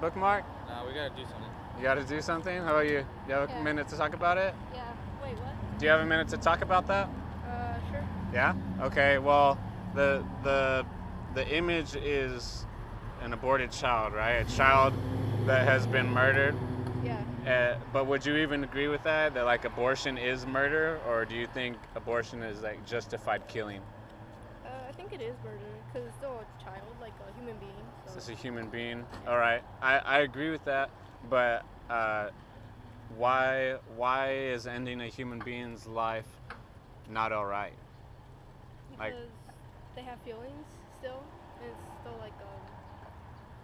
Bookmark? Nah, we gotta do something. You got to do something? How about you? You have a minute to talk about it? Yeah. Wait, what? Do you have a minute to talk about that? Sure. Yeah? Okay, well, the image is an aborted child, right? A child that has been murdered. Yeah. But would you even agree with that? That like abortion is murder, or do you think abortion is like justified killing? I think it is murder because it's still a child, like a human being. So. It's just a human being. All right, I agree with that, but why is ending a human being's life not all right? Because they have feelings still, and it's still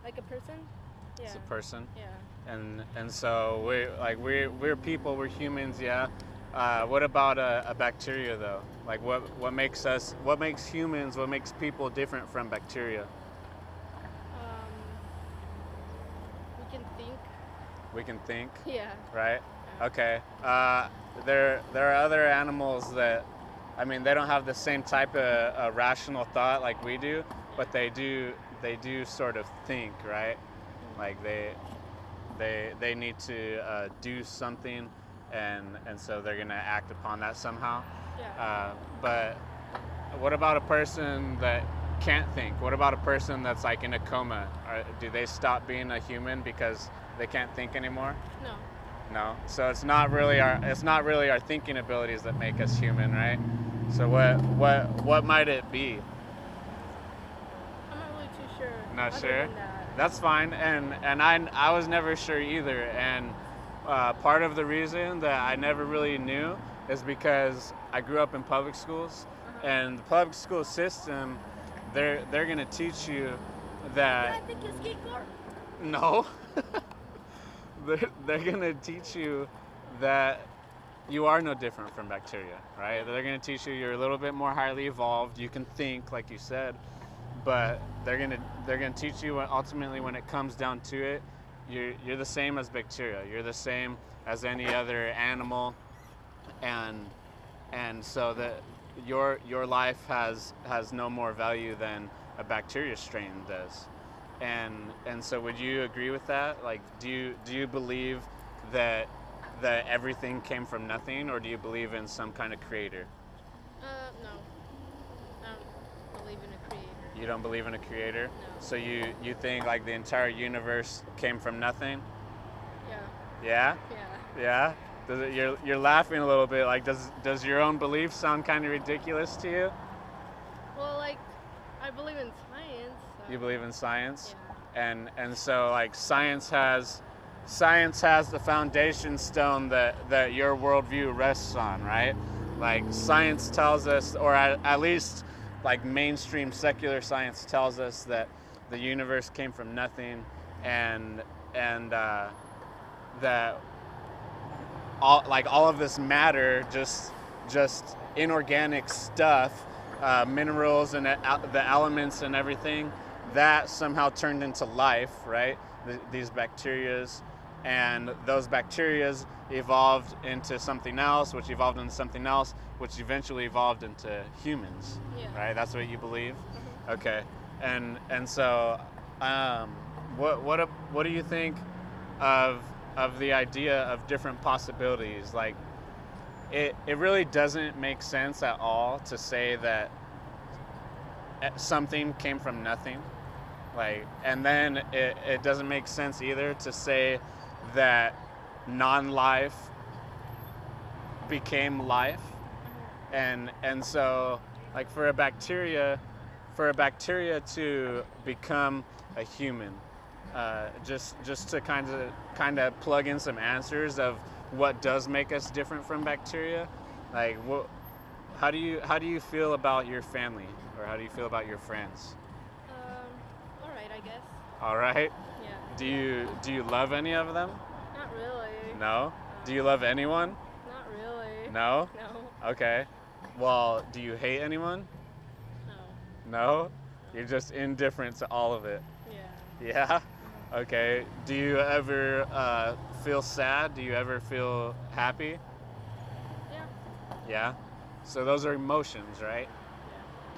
like a person. Yeah. It's a person. Yeah. And so we're people, we're humans, yeah. What about a bacteria though? Like what makes humans, what makes people different from bacteria? We can think. We can think. Yeah. Right. Okay. There are other animals that, I mean, they don't have the same type of rational thought like we do, but they do sort of think, right? Like they need to do something, and so they're gonna act upon that somehow. Yeah. But what about a person that can't think? What about a person that's like in a coma? Do they stop being a human because they can't think anymore? No. No. So it's not really our thinking abilities that make us human, right? So what might it be? I'm not really too sure. Not other sure? than that. That's fine, and I was never sure either, and part of the reason that I never really knew is because I grew up in public schools, and the public school system, they're gonna teach you that. I think it's skateboard. No. They're gonna teach you that you are no different from bacteria, right? They're gonna teach you you're a little bit more highly evolved. You can think, like you said, but they're gonna teach you ultimately when it comes down to it, you're the same as bacteria. You're the same as any other animal, and so that your life has no more value than a bacteria strain does. And so would you agree with that? Like, do you believe that everything came from nothing, or do you believe in some kind of creator? No. I don't believe in a creator. You don't believe in a creator? No. So you think like the entire universe came from nothing? Yeah. Yeah? Yeah. Yeah? You're laughing a little bit. Like, does your own belief sound kind of ridiculous to you? Well, like, I believe in science. So. You believe in science? Yeah. And so like science has the foundation stone that your worldview rests on, right? Like science tells us, or at least like mainstream secular science tells us that the universe came from nothing, and that all of this matter, just inorganic stuff, minerals and the elements and everything, that somehow turned into life, right? These bacterias, and those bacterias evolved into something else, which evolved into something else, which eventually evolved into humans. Yeah. Right? That's what you believe? Mm-hmm. Okay. And so, what do you think of the idea of different possibilities? Like, it really doesn't make sense at all to say that something came from nothing. Like, and then it doesn't make sense either to say that non-life became life. And so, like, for a bacteria to become a human, just to kind of plug in some answers of what does make us different from bacteria. Like, how do you feel about your family, or how do you feel about your friends? All right, I guess. All right. Yeah. Do you love any of them? Not really. No. Do you love anyone? Not really. No. No. Okay. Well, do you hate anyone? No. No? You're just indifferent to all of it. Yeah. Yeah? Okay. Do you ever feel sad? Do you ever feel happy? Yeah. Yeah? So those are emotions, right?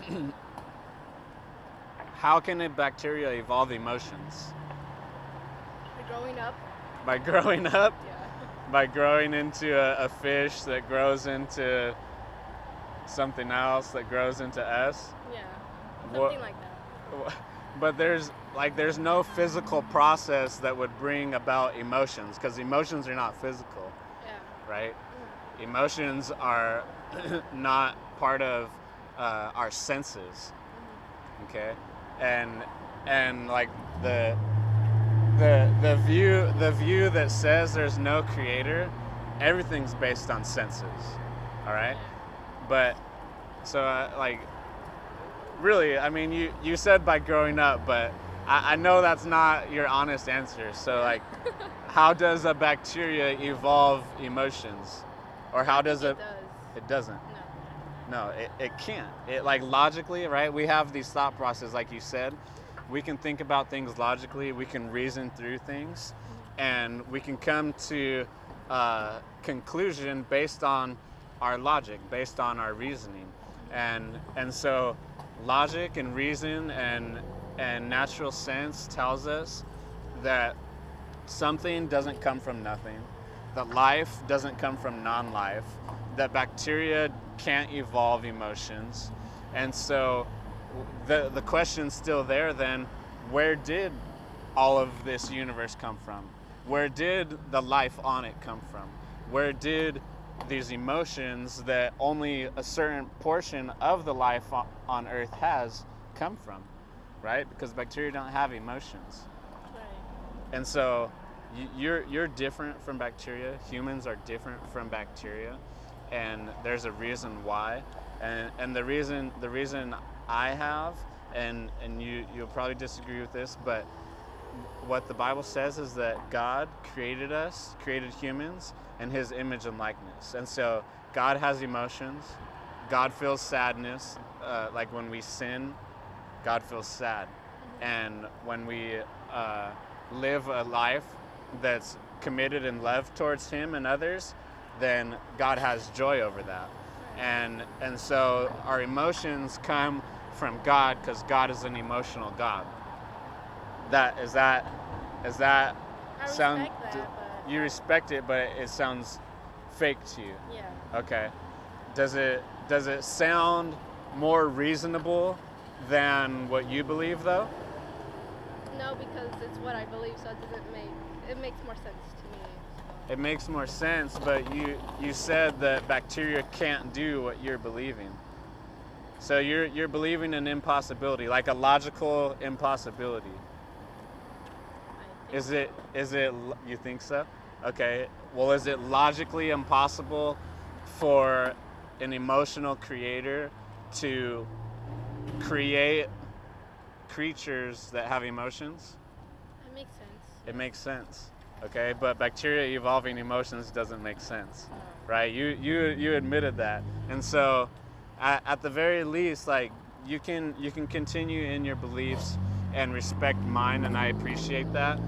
Yeah. How can a bacteria evolve emotions? growing up. By growing up? Yeah. By growing into a fish that grows into something else that grows into us? Yeah. Something like that. But there's no physical process that would bring about emotions, because emotions are not physical. Yeah. Right? Emotions are not part of our senses. Okay? And like the view that says there's no creator, everything's based on senses. All right? But so like really, I mean, you said by growing up, but I know that's not your honest answer. So like, how does a bacteria evolve emotions? Or how does it? It doesn't. No, it can't. It, like, logically, right? We have these thought processes, like you said. We can think about things logically. We can reason through things, and we can come to a conclusion based on our logic, based on our reasoning, and so logic and reason and natural sense tells us that something doesn't come from nothing, that life doesn't come from non-life, that bacteria can't evolve emotions. And so the question's still there then, where did all of this universe come from? Where did the life on it come from? Where did these emotions that only a certain portion of the life on Earth has come from, right? Because bacteria don't have emotions. Right. And so you're different from bacteria. Humans are different from bacteria, and there's a reason why. And the reason I have, and you'll probably disagree with this, but what the Bible says is that God created humans in His image and likeness. And so God has emotions. God feels sadness. Like when we sin, God feels sad. And when we live a life that's committed in love towards Him and others, then God has joy over that. And so our emotions come from God, because God is an emotional God. Is that I sound? respect that, but You respect it, but it sounds fake to you. yeah. Okay. Does it sound more reasonable than what you believe, though? No, because it's what I believe, so it makes more sense to me. So. It makes more sense, but you said that bacteria can't do what you're believing. So you're believing an impossibility, like a logical impossibility. Is it you think so? Okay. Well, is it logically impossible for an emotional creator to create creatures that have emotions? That makes sense. It makes sense. Okay, but bacteria evolving emotions doesn't make sense, right? You admitted that, and so at the very least, like, you can continue in your beliefs and respect mine, and I appreciate that.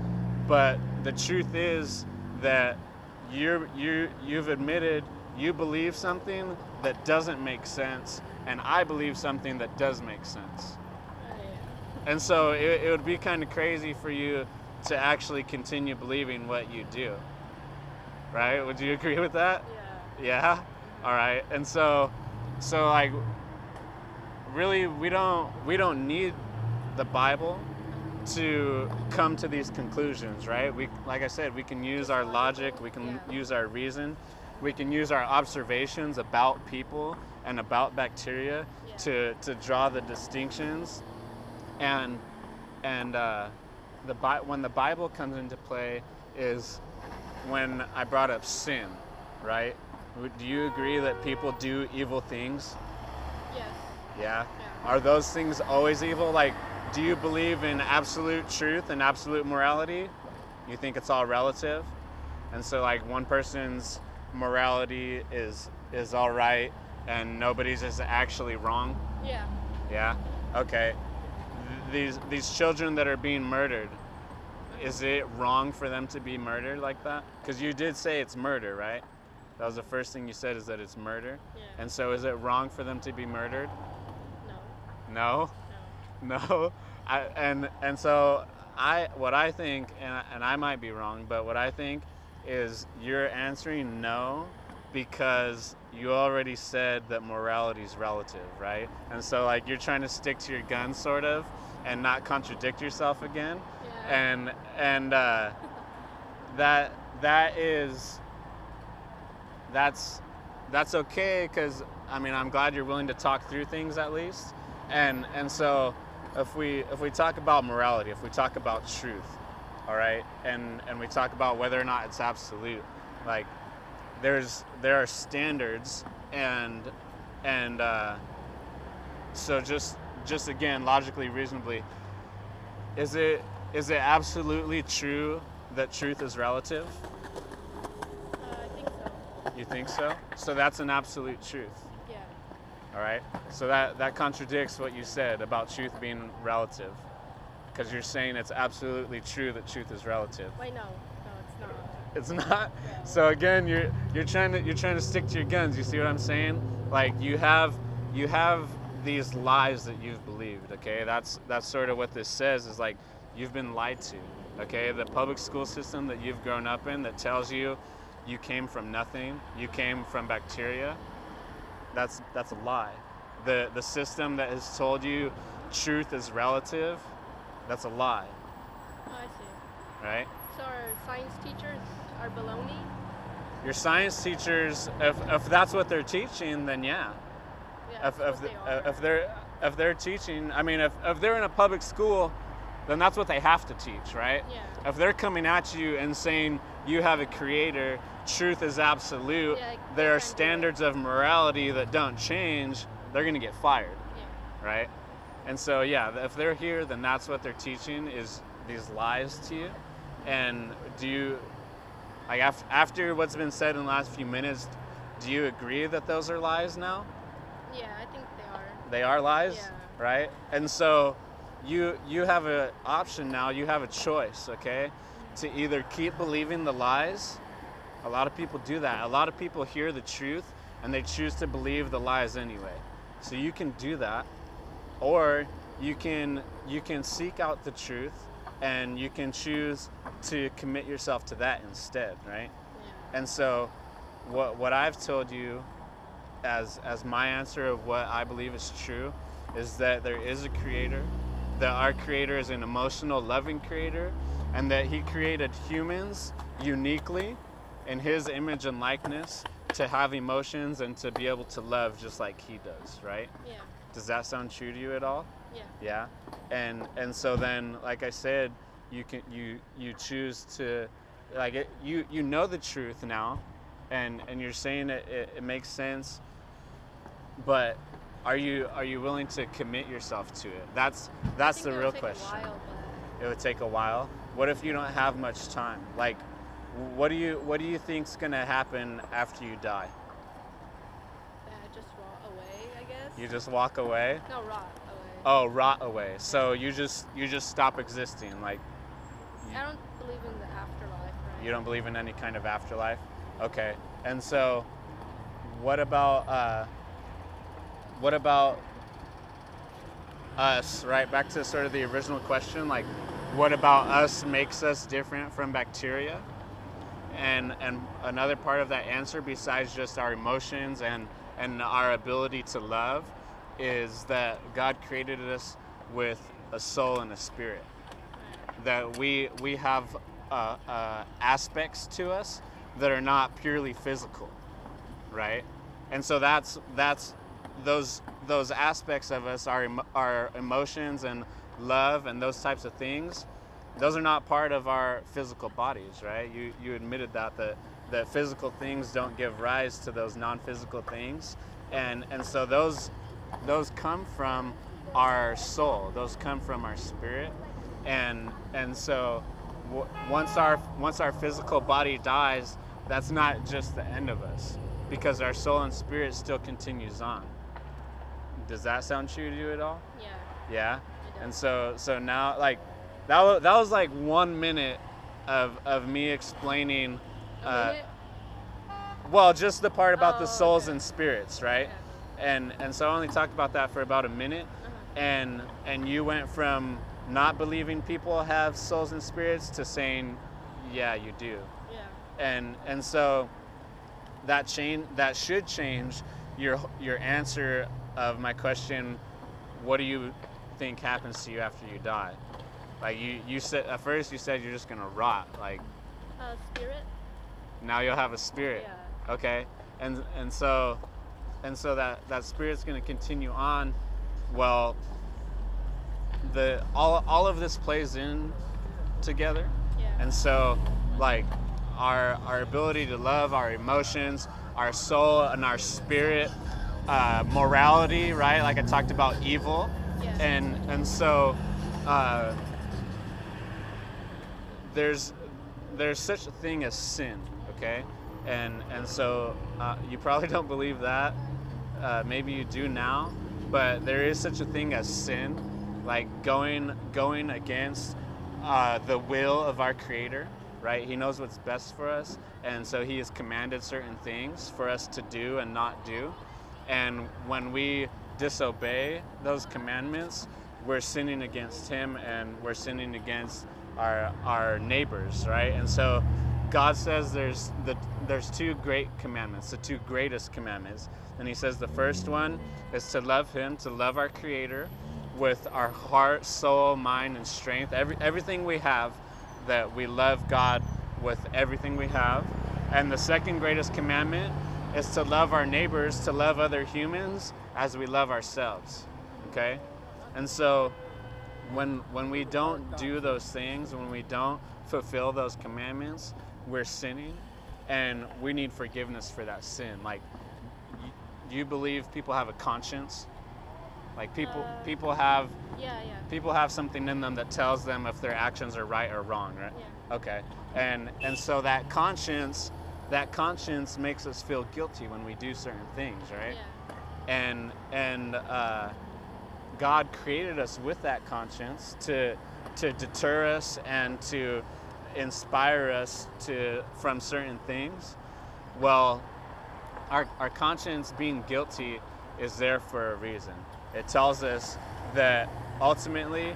But the truth is that you've admitted you believe something that doesn't make sense, and I believe something that does make sense. And so it would be kind of crazy for you to actually continue believing what you do, right? Would you agree with that? Yeah. Yeah? All right. And so like, really, we don't need the Bible to come to these conclusions, right? Like I said, we can use our logic, we can use our reason, we can use our observations about people and about bacteria to draw the distinctions. And when the Bible comes into play is when I brought up sin, right? Do you agree that people do evil things? Yes. Yeah? Are those things always evil? Like, do you believe in absolute truth and absolute morality? You think it's all relative? And so, like, one person's morality is all right and nobody's is actually wrong? Yeah. Yeah? Okay. These children that are being murdered, is it wrong for them to be murdered like that? Because you did say it's murder, right? That was the first thing you said, is that it's murder. Yeah. And so is it wrong for them to be murdered? No. No? No? And so what I think, and I might be wrong, but what I think is you're answering no because you already said that morality is relative, right? And so like you're trying to stick to your guns sort of and not contradict yourself again. Yeah. And that's okay, because I mean I'm glad you're willing to talk through things at least. And so if we talk about morality, if we talk about truth, all right, and we talk about whether or not it's absolute, like there are standards, and so just again logically, reasonably, is it absolutely true that truth is relative? I think so. You think so? So that's an absolute truth. Yeah. All right. So that contradicts what you said about truth being relative, because you're saying it's absolutely true that truth is relative. Wait, no, it's not. It's not. So again, you're trying to stick to your guns. You see what I'm saying? Like you have these lies that you've believed. Okay, that's sort of what this says, is like you've been lied to. Okay, the public school system that you've grown up in that tells you came from nothing, you came from bacteria. That's a lie. The system that has told you truth is relative, that's a lie. Oh, I see. Right? So our science teachers are baloney? Your science teachers, if that's what they're teaching, then yeah. Yeah, that's what they are. If they're teaching, I mean, if they're in a public school, then that's what they have to teach, right? Yeah. If they're coming at you and saying you have a creator, truth is absolute, Yeah, there are can't do standards of morality that don't change, they're going to get fired, Yeah. right? And so, yeah, if they're here, then that's what they're teaching, is these lies to you. And do you, like, after what's been said in the last few minutes, do you agree that those are lies now? Yeah, I think they are. They are lies, Yeah. right? And so you have an option now, you have a choice, okay? To either keep believing the lies. A lot of people do that. A lot of people hear the truth and they choose to believe the lies anyway. So you can do that, or you can seek out the truth and you can choose to commit yourself to that instead, right? Yeah. And so what I've told you as my answer of what I believe is true is that there is a creator, that our creator is an emotional, loving creator, and that he created humans uniquely in his image and likeness to have emotions and to be able to love just like he does, right? Yeah. Does that sound true to you at all? Yeah. Yeah. And so then, like I said, you choose to, like it, you know the truth now, and you're saying it makes sense, but are you willing to commit yourself to it? That's the real question. It would take a while, It would take a while. What if you don't have much time? Like, what do you think's gonna happen after you die? just rot away, I guess. You just walk away? No, rot away. Oh, rot away. So you just stop existing. Like, I don't believe in the afterlife, right? you don't believe in any kind of afterlife? Okay. And so what about us, right? Back to sort of the original question, like what about us makes us different from bacteria? And another part of that answer, besides just our emotions and our ability to love, is that God created us with a soul and a spirit. That we have aspects to us that are not purely physical, right? And so that's those aspects of us, our emotions and love and those types of things. Those are not part of our physical bodies, right? You admitted that physical things don't give rise to those non-physical things, and so those come from our soul. Those come from our spirit, and so once our physical body dies, that's not just the end of us, because our soul and spirit still continues on. Does that sound true to you at all? Yeah. Yeah. And so now, like, that was like 1 minute of me explaining. A minute? Well, just the part about the souls okay. and spirits, right? Okay. And so I only talked about that for about a minute, Uh-huh. and you went from not believing people have souls and spirits to saying, yeah, you do. Yeah. And so that should change your answer of my question, what do you think happens to you after you die? Like you said at first, you said you're just gonna rot. Like Spirit. now you'll have a spirit. Yeah. Okay. And so that spirit's gonna continue on. Well, all of this plays in together. Yeah. And so like our ability to love, our emotions, our soul and our spirit, morality, right? Like I talked about evil. Yeah. And so there's such a thing as sin, okay? And so you probably don't believe that. Maybe you do now, but there is such a thing as sin, like going against the will of our Creator, right? He knows what's best for us, and so He has commanded certain things for us to do and not do. And when we disobey those commandments, we're sinning against Him, and we're sinning against our neighbors, right? And so God says there's two great commandments, the two greatest commandments. And He says the first one is to love Him, to love our Creator with our heart, soul, mind, and strength. Everything we have, that we love God with everything we have. And the second greatest commandment is to love our neighbors, to love other humans as we love ourselves, okay? And so when we don't do those things, when we don't fulfill those commandments, we're sinning, and we need forgiveness for that sin. Like, do you believe people have a conscience? Like people have people have something in them that tells them if their actions are right or wrong, right? Yeah. Okay. And so that conscience makes us feel guilty when we do certain things, right? Yeah. And God created us with that conscience to deter us and to inspire us from certain things. Well, our conscience being guilty is there for a reason. It tells us that ultimately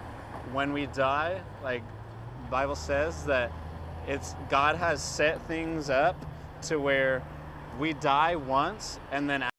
when we die, like the Bible says, that God has set things up to where we die once, and then